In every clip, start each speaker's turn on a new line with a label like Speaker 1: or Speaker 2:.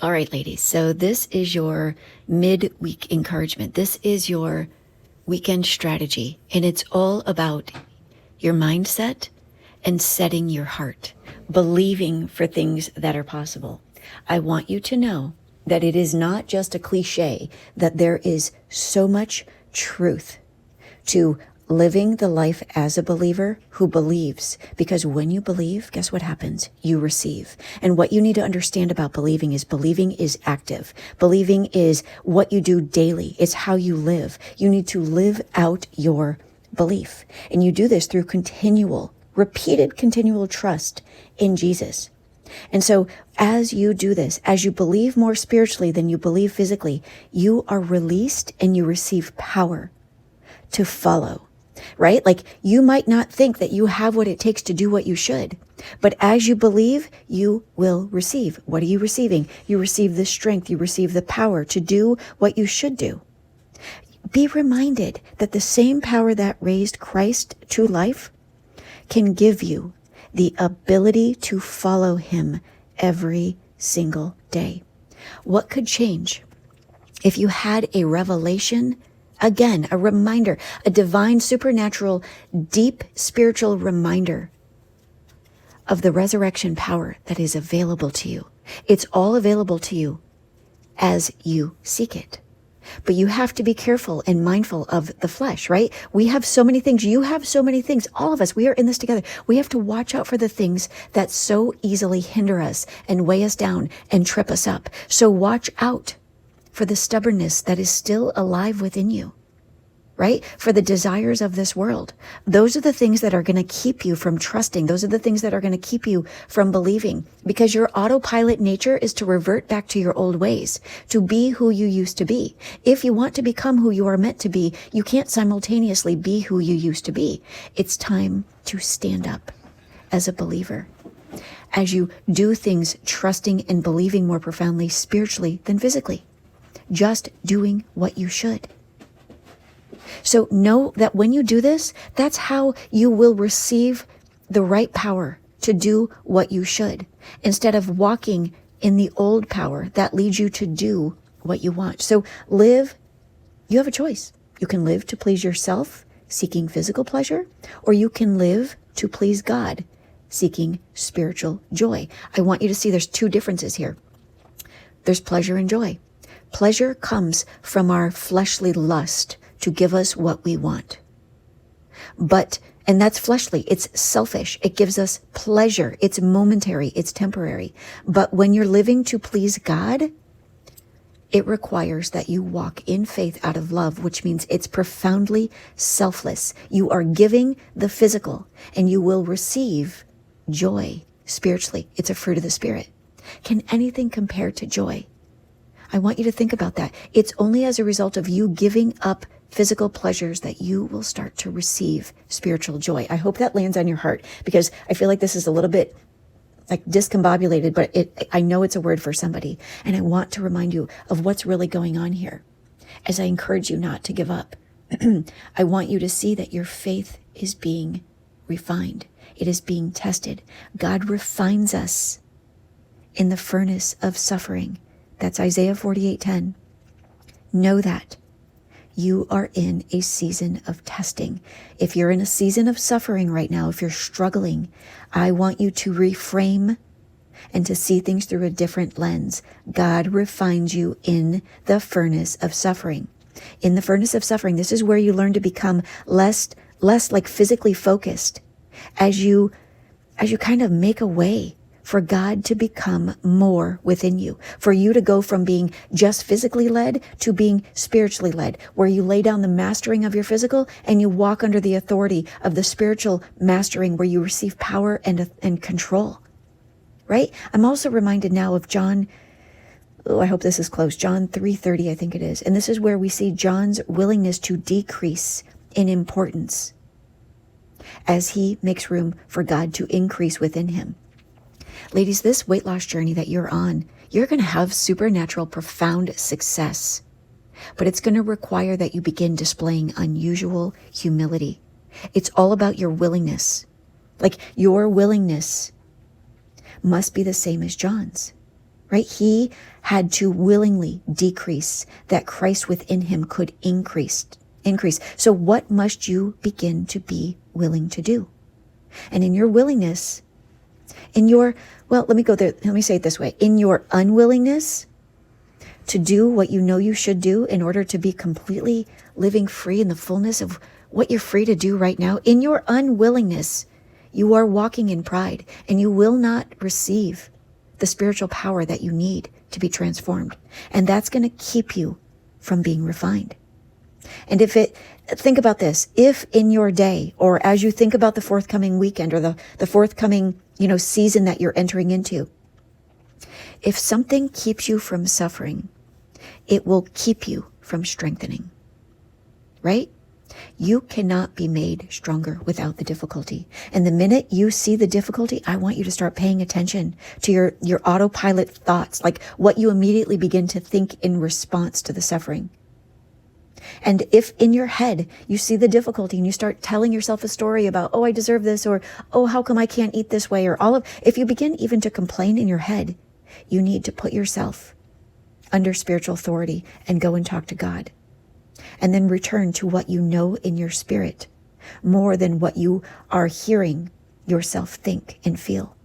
Speaker 1: All right, ladies. So this is your midweek encouragement. This is your weekend strategy, and it's all about your mindset and setting your heart, believing for things that are possible. I want you to know that it is not just a cliche, that there is so much truth to living the life as a believer who believes. Because when you believe, guess what happens? You receive. And what you need to understand about believing is active. Believing is what you do daily. It's how you live. You need to live out your belief. And you do this through repeated continual trust in Jesus. And so as you do this, as you believe more spiritually than you believe physically, you are released and you receive power to follow, right? Like, you might not think that you have what it takes to do what you should, but as you believe, you will receive. What are you receiving? You receive the strength, you receive the power to do what you should do. Be reminded that the same power that raised Christ to life can give you the ability to follow him every single day. What could change if you had a revelation, again, a reminder, a divine, supernatural, deep spiritual reminder of the resurrection power that is available to you? It's all available to you as you seek it. But you have to be careful and mindful of the flesh, right? We have so many things. You have so many things. All of us, we are in this together. We have to watch out for the things that so easily hinder us and weigh us down and trip us up. So watch out for the stubbornness that is still alive within you, right? For the desires of this world. Those are the things that are going to keep you from trusting. Those are the things that are going to keep you from believing, because your autopilot nature is to revert back to your old ways, to be who you used to be. If you want to become who you are meant to be, you can't simultaneously be who you used to be. It's time to stand up as a believer, as you do things trusting and believing more profoundly spiritually than physically, just doing what you should. So know that when you do this, that's how you will receive the right power to do what you should, instead of walking in the old power that leads you to do what you want. So you have a choice. You can live to please yourself, seeking physical pleasure, or you can live to please God, seeking spiritual joy. I want you to see there's two differences here. There's pleasure and joy. Pleasure comes from our fleshly lust to give us what we want. And that's fleshly. It's selfish. It gives us pleasure. It's momentary. It's temporary. But when you're living to please God, it requires that you walk in faith out of love, which means it's profoundly selfless. You are giving the physical, and you will receive joy spiritually. It's a fruit of the Spirit. Can anything compare to joy? I want you to think about that. It's only as a result of you giving up physical pleasures that you will start to receive spiritual joy. I hope that lands on your heart, because I feel like this is a little bit like discombobulated, but I know it's a word for somebody. And I want to remind you of what's really going on here as I encourage you not to give up. I want you to see that your faith is being refined. It is being tested. God refines us in the furnace of suffering. That's Isaiah 48:10. Know that you are in a season of testing. If you're in a season of suffering right now, if you're struggling, I want you to reframe and to see things through a different lens. God refines you in the furnace of suffering. In the furnace of suffering, this is where you learn to become less like physically focused as you kind of make a way for God to become more within you, for you to go from being just physically led to being spiritually led, where you lay down the mastering of your physical and you walk under the authority of the spiritual mastering, where you receive power and control, right? I'm also reminded now of John, I hope this is close, John 3:30, I think it is. And this is where we see John's willingness to decrease in importance as he makes room for God to increase within him. Ladies, this weight loss journey that you're on, you're going to have supernatural, profound success. But it's going to require that you begin displaying unusual humility. It's all about your willingness. Like, your willingness must be the same as John's. right? He had to willingly decrease that Christ within him could increase. So what must you begin to be willing to do? And in your willingness, let me say it this way. In your unwillingness to do what you know you should do in order to be completely living free in the fullness of what you're free to do right now, in your unwillingness, you are walking in pride, and you will not receive the spiritual power that you need to be transformed. And that's going to keep you from being refined. And think about this, if in your day, or as you think about the forthcoming weekend or the forthcoming, season that you're entering into, if something keeps you from suffering, it will keep you from strengthening, right? You cannot be made stronger without the difficulty. And the minute you see the difficulty, I want you to start paying attention to your autopilot thoughts, like what you immediately begin to think in response to the suffering. And if in your head you see the difficulty and you start telling yourself a story about, oh, I deserve this, or, oh, how come I can't eat this way, or if you begin even to complain in your head, you need to put yourself under spiritual authority and go and talk to God. And then return to what you know in your spirit more than what you are hearing yourself think and feel.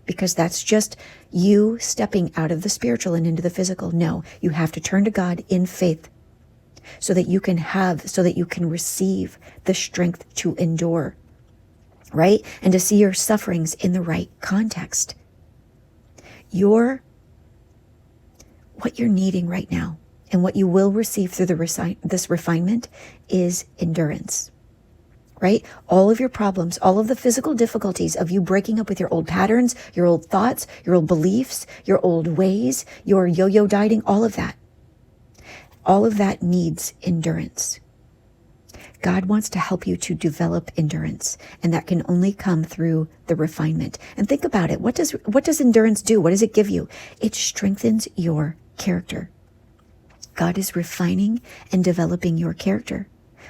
Speaker 1: Because that's just you stepping out of the spiritual and into the physical. No, you have to turn to God in faith so that you can receive the strength to endure, right? And to see your sufferings in the right context. What you're needing right now and what you will receive through this refinement is endurance, right? All of your problems, all of the physical difficulties of you breaking up with your old patterns, your old thoughts, your old beliefs, your old ways, your yo-yo dieting, all of that needs endurance. God wants to help you to develop endurance, and that can only come through the refinement. And think about it. What does endurance do? What does it give you? It strengthens your character. God is refining and developing your character,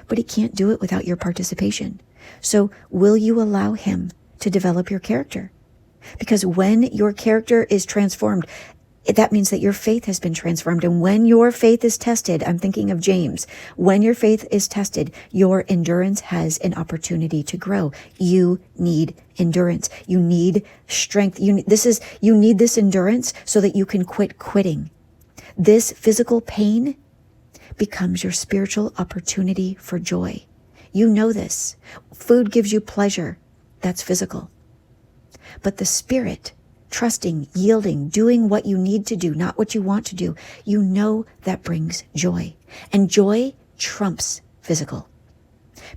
Speaker 1: but he can't do it without your participation. So will you allow him to develop your character? Because when your character is transformed, that means that your faith has been transformed. And when your faith is tested, I'm thinking of James, when your faith is tested, your endurance has an opportunity to grow. You need endurance. You need strength. You need this endurance so that you can quit quitting. This physical pain becomes your spiritual opportunity for joy. You know this. Food gives you pleasure. That's physical. But the spirit, trusting, yielding, doing what you need to do, not what you want to do, you know that brings joy. And joy trumps physical.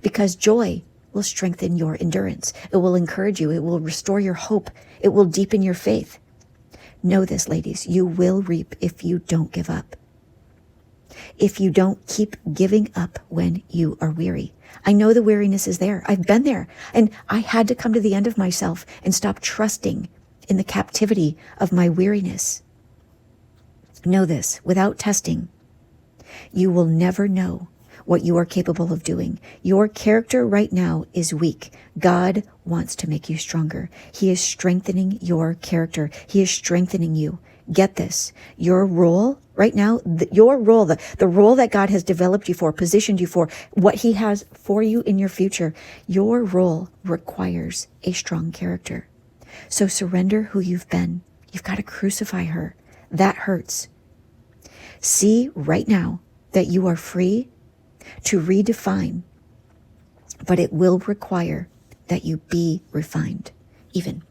Speaker 1: Because joy will strengthen your endurance. It will encourage you. It will restore your hope. It will deepen your faith. Know this, ladies, you will reap if you don't give up. If you don't keep giving up when you are weary. I know the weariness is there. I've been there. And I had to come to the end of myself and stop trusting in the captivity of my weariness. Know this, without testing, you will never know what you are capable of doing. Your character right now is weak. God wants to make you stronger. He is strengthening your character. He is strengthening you. Get this. Your role right now, the role that God has developed you for, positioned you for, what he has for you in your future, your role requires a strong character. So surrender who you've been. You've got to crucify her. That hurts. See right now that you are free to redefine, but it will require that you be refined even.